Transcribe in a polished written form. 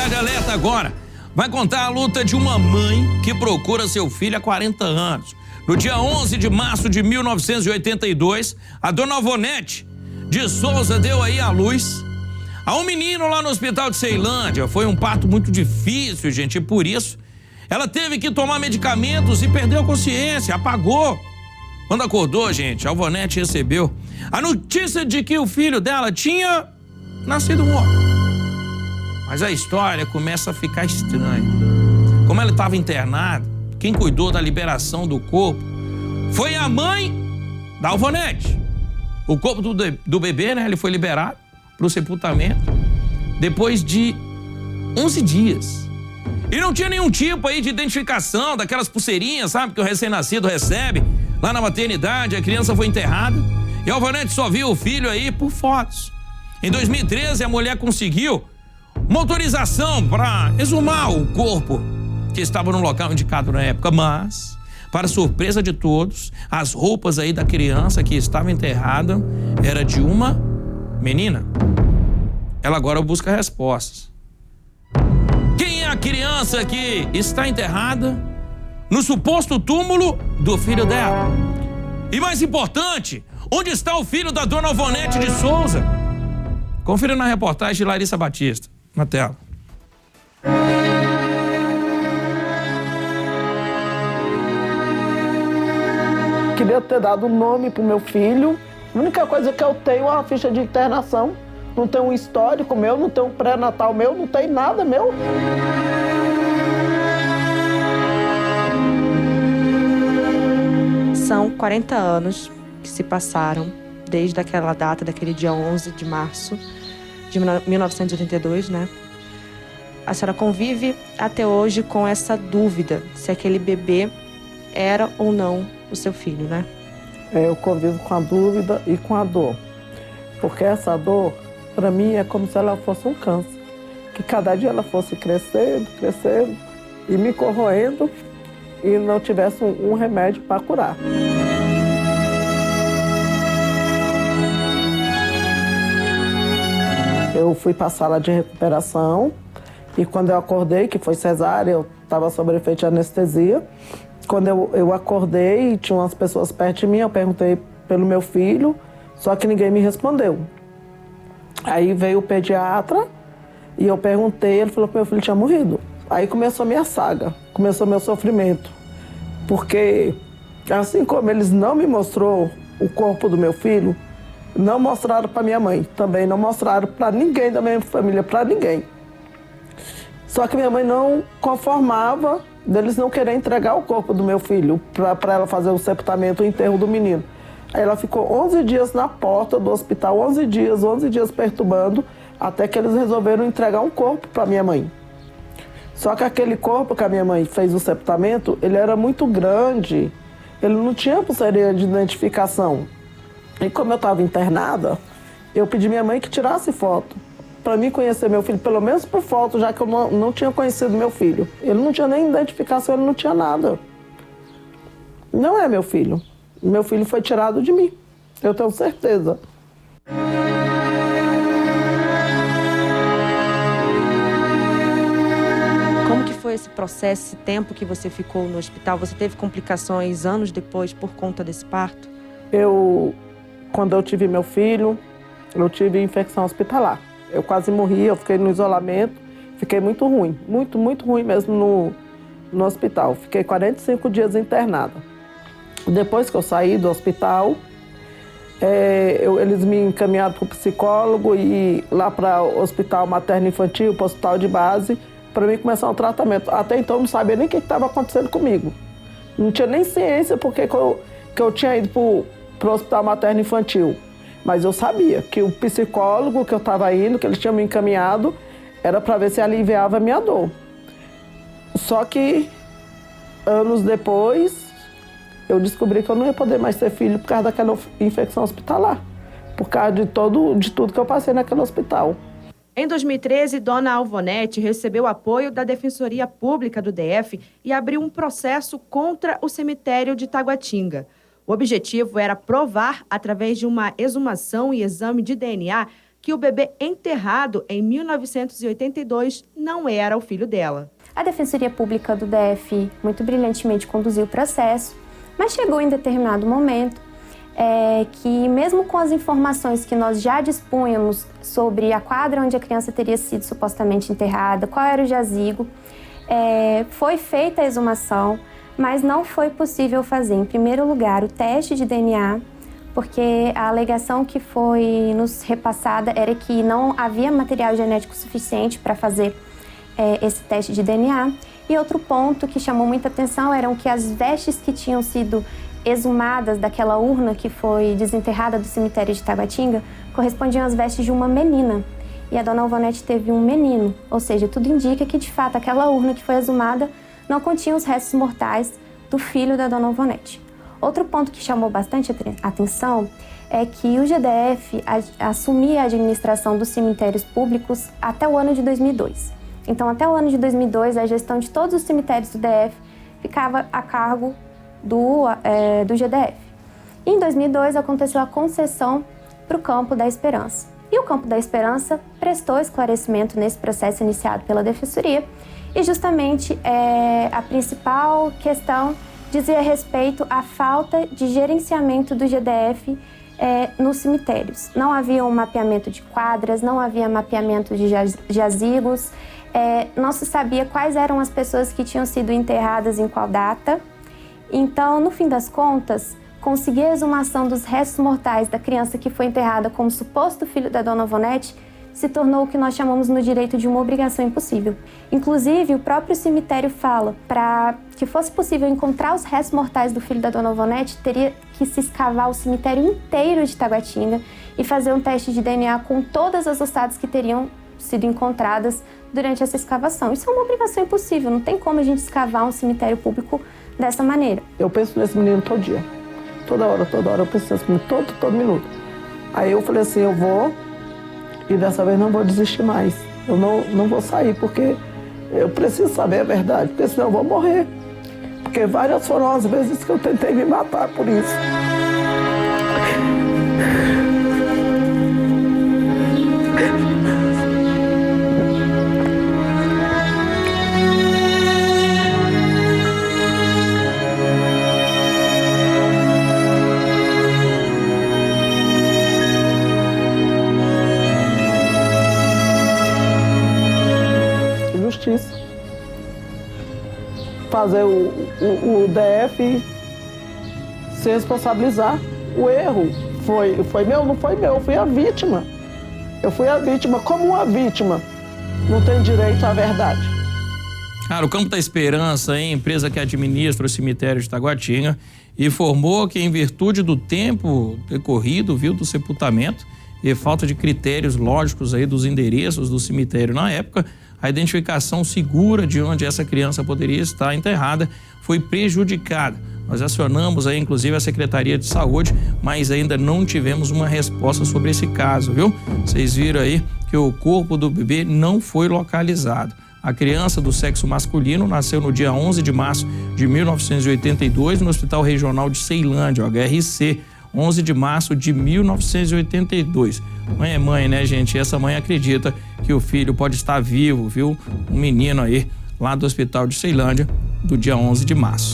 Cidade Alerta agora vai contar a luta de uma mãe que procura seu filho há 40 anos. No dia 11 de março de 1982, a dona Alvonete de Souza deu aí à luz a um menino lá no hospital de Ceilândia. Foi um parto muito difícil, gente, e por isso ela teve que tomar medicamentos e perdeu a consciência, apagou. Quando acordou, gente, a Alvonete recebeu a notícia de que o filho dela tinha nascido morto. Mas a história começa a ficar estranha. Como ela estava internada, quem cuidou da liberação do corpo foi a mãe da Alvonete. O corpo do bebê, né, ele foi liberado para o sepultamento depois de 11 dias. E não tinha nenhum tipo aí de identificação daquelas pulseirinhas, sabe, que o recém-nascido recebe lá na maternidade. A criança foi enterrada e a Alvonete só viu o filho aí por fotos. Em 2013, a mulher conseguiu uma autorização para exumar o corpo que estava no local indicado na época, mas, para surpresa de todos, as roupas aí da criança que estava enterrada era de uma menina. Ela agora busca respostas. Quem é a criança que está enterrada no suposto túmulo do filho dela? E mais importante, onde está o filho da dona Alvonete de Souza? Confira na reportagem de Larissa Batista, na tela. Queria ter dado um nome pro meu filho. A única coisa que eu tenho é uma ficha de internação. Não tem um histórico meu, não tem um pré-natal meu, não tem nada meu. São 40 anos que se passaram desde aquela data, daquele dia 11 de março de 1982, né? A senhora convive até hoje com essa dúvida se aquele bebê era ou não o seu filho, né? Eu convivo com a dúvida e com a dor. Porque essa dor, para mim, é como se ela fosse um câncer. Que cada dia ela fosse crescendo, crescendo e me corroendo e não tivesse um remédio para curar. Eu fui para a sala de recuperação e quando eu acordei, que foi cesárea, eu estava sob efeito de anestesia. Quando eu acordei, tinha umas pessoas perto de mim, eu perguntei pelo meu filho, só que ninguém me respondeu. Aí veio o pediatra e eu perguntei, ele falou que meu filho tinha morrido. Aí começou a minha saga, começou meu sofrimento. Porque assim como eles não me mostrou o corpo do meu filho, não mostraram para minha mãe, também não mostraram para ninguém da minha família, para ninguém. Só que minha mãe não conformava deles não querer entregar o corpo do meu filho para ela fazer o sepultamento, o enterro do menino. Aí ela ficou 11 dias na porta do hospital, 11 dias perturbando, até que eles resolveram entregar um corpo para minha mãe. Só que aquele corpo que a minha mãe fez o sepultamento, ele era muito grande, ele não tinha pulseirinha de identificação. E como eu estava internada, eu pedi minha mãe que tirasse foto, para mim conhecer meu filho, pelo menos por foto, já que eu não tinha conhecido meu filho. Ele não tinha nem identificação, ele não tinha nada. Não é meu filho. Meu filho foi tirado de mim, eu tenho certeza. Como que foi esse processo, esse tempo que você ficou no hospital? Você teve complicações anos depois por conta desse parto? Quando eu tive meu filho, eu tive infecção hospitalar. Eu quase morri, eu fiquei no isolamento, fiquei muito ruim, muito ruim mesmo no hospital. Fiquei 45 dias internada. Depois que eu saí do hospital, eles me encaminharam para o psicólogo e lá para o hospital materno-infantil, para o hospital de base, para mim começar um tratamento. Até então eu não sabia nem o que estava acontecendo comigo. Não tinha nem ciência porque que eu tinha ido para o hospital materno-infantil. Mas eu sabia que o psicólogo que eu estava indo, que eles tinham me encaminhado, era para ver se aliviava a minha dor. Só que, anos depois, eu descobri que eu não ia poder mais ter filho por causa daquela infecção hospitalar. Por causa de tudo que eu passei naquele hospital. Em 2013, dona Alvonete recebeu apoio da Defensoria Pública do DF e abriu um processo contra o cemitério de Taguatinga. O objetivo era provar, através de uma exumação e exame de DNA, que o bebê enterrado em 1982 não era o filho dela. A Defensoria Pública do DF muito brilhantemente conduziu o processo, mas chegou em determinado momento que, mesmo com as informações que nós já dispunhamos sobre a quadra onde a criança teria sido supostamente enterrada, qual era o jazigo, foi feita a exumação, mas não foi possível fazer, em primeiro lugar, o teste de DNA, porque a alegação que foi nos repassada era que não havia material genético suficiente para fazer esse teste de DNA. E outro ponto que chamou muita atenção eram que as vestes que tinham sido exumadas daquela urna que foi desenterrada do cemitério de Taguatinga correspondiam às vestes de uma menina. E a dona Alvanete teve um menino, ou seja, tudo indica que, de fato, aquela urna que foi exumada não continha os restos mortais do filho da dona Alvanete. Outro ponto que chamou bastante atenção é que o GDF assumia a administração dos cemitérios públicos até o ano de 2002. Então, até o ano de 2002, a gestão de todos os cemitérios do DF ficava a cargo do GDF. E em 2002, aconteceu a concessão para o Campo da Esperança. E o Campo da Esperança prestou esclarecimento nesse processo iniciado pela Defensoria. E justamente a principal questão dizia respeito à falta de gerenciamento do GDF nos cemitérios. Não havia um mapeamento de quadras, não havia mapeamento de jazigos, não se sabia quais eram as pessoas que tinham sido enterradas em qual data. Então, no fim das contas, conseguir a exumação dos restos mortais da criança que foi enterrada como suposto filho da dona Alvanete se tornou o que nós chamamos no direito de uma obrigação impossível. Inclusive, o próprio cemitério fala, para que fosse possível encontrar os restos mortais do filho da dona Alvanete, teria que se escavar o cemitério inteiro de Taguatinga e fazer um teste de DNA com todas as ossadas que teriam sido encontradas durante essa escavação. Isso é uma obrigação impossível, não tem como a gente escavar um cemitério público dessa maneira. Eu penso nesse menino todo dia. Toda hora eu penso nesse menino, todo minuto. Aí eu falei assim, eu vou, e dessa vez não vou desistir mais. Eu não vou sair, porque eu preciso saber a verdade, porque senão eu vou morrer. Porque várias foram as vezes que eu tentei me matar por isso. Justiça. Fazer o DF se responsabilizar. O erro foi meu, não foi meu, eu fui a vítima. Eu fui a vítima. Como uma vítima não tem direito à verdade. Cara, o Campo da Esperança é a empresa que administra o cemitério de Taguatinga, informou que, em virtude do tempo decorrido, do sepultamento e falta de critérios lógicos aí dos endereços do cemitério na época, a identificação segura de onde essa criança poderia estar enterrada foi prejudicada. Nós acionamos aí, inclusive, a Secretaria de Saúde, mas ainda não tivemos uma resposta sobre esse caso, viu? Vocês viram aí que o corpo do bebê não foi localizado. A criança do sexo masculino nasceu no dia 11 de março de 1982 no Hospital Regional de Ceilândia, HRC, 11 de março de 1982. Mãe é mãe, né, gente? E essa mãe acredita que o filho pode estar vivo, viu? Um menino aí lá do Hospital de Ceilândia, do dia 11 de março.